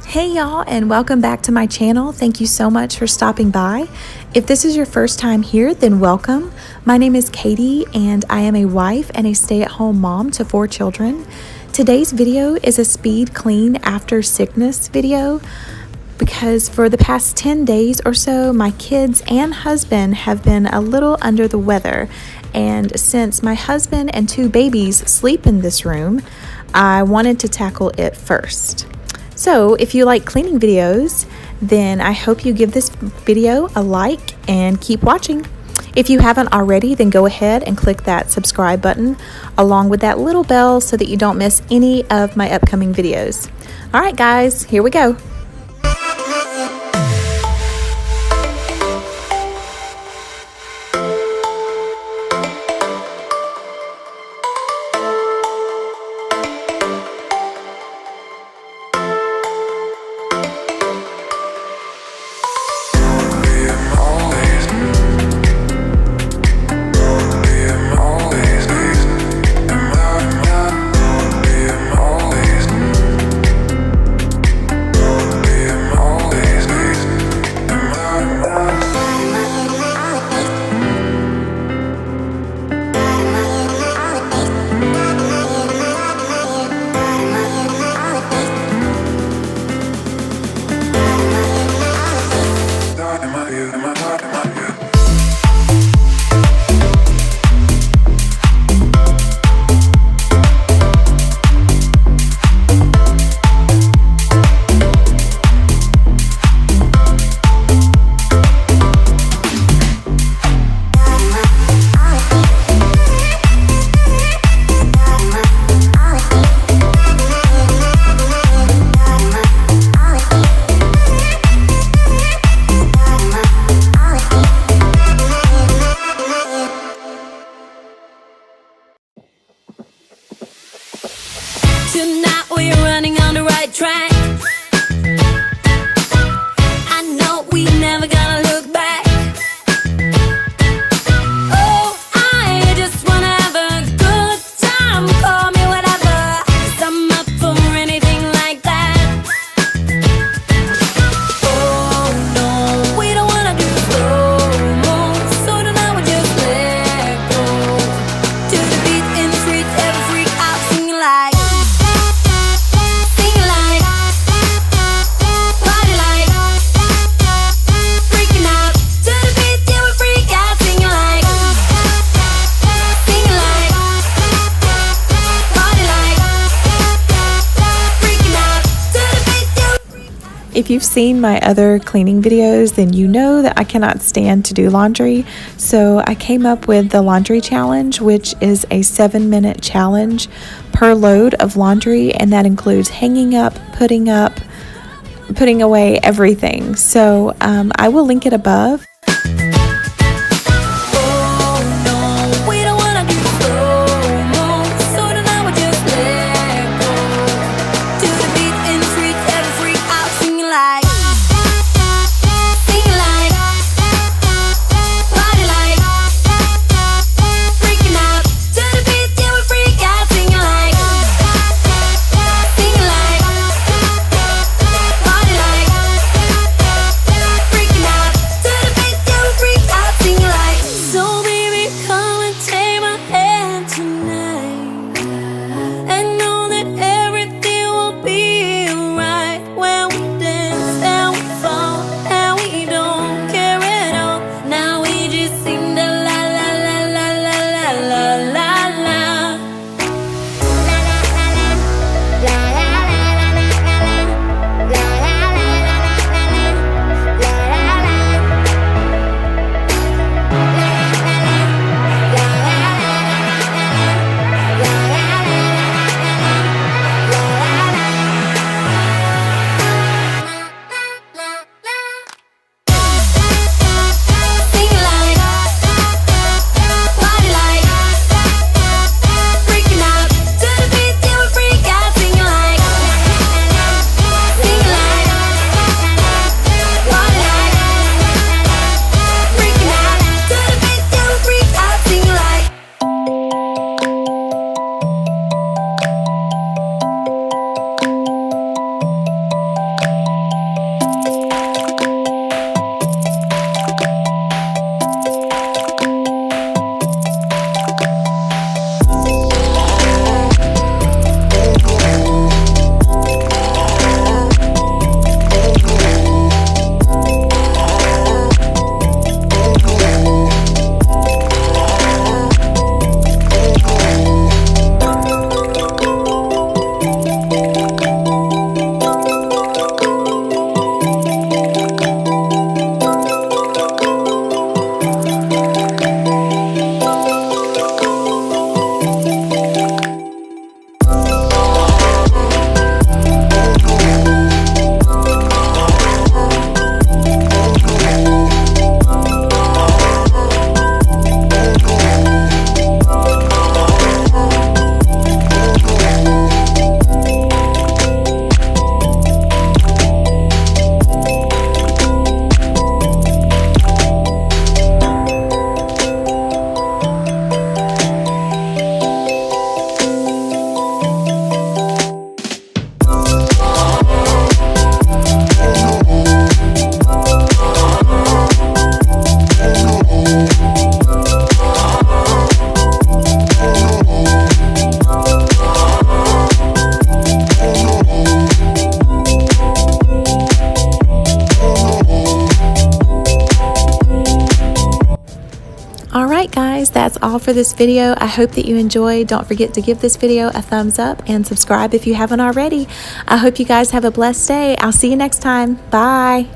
Hey y'all, and welcome back to my channel. Thank you so much for stopping by. If this is your first time here, then welcome. My name is Katie and I am a wife and a stay-at-home mom to 4 children. Today's video is a speed clean after sickness video because for the past 10 days or so, my kids and husband have been a little under the weather. And since my husband and 2 babies sleep in this room, I wanted to tackle it first. So if you like cleaning videos, then I hope you give this video a like and keep watching. If you haven't already, then go ahead and click that subscribe button along with that little bell so that you don't miss any of my upcoming videos. All right, guys, here we go. Tonight we're running on the right track. I know we never gonna look back. Oh, I just wanna have a good time. Call me whatever, 'cause I'm up for anything like that. Oh no, we don't wanna do slow-mo, so tonight we just let go. To the beat in the streets, every freak out singing like. If you've seen my other cleaning videos, then you know that I cannot stand to do laundry. So I came up with the laundry challenge, which is a 7-minute challenge per load of laundry. And that includes hanging up, putting away everything. So I will link it above. To the beat All right, guys, that's all for this video. I hope that you enjoyed. Don't forget to give this video a thumbs up and subscribe if you haven't already. I hope you guys have a blessed day. I'll see you next time. Bye.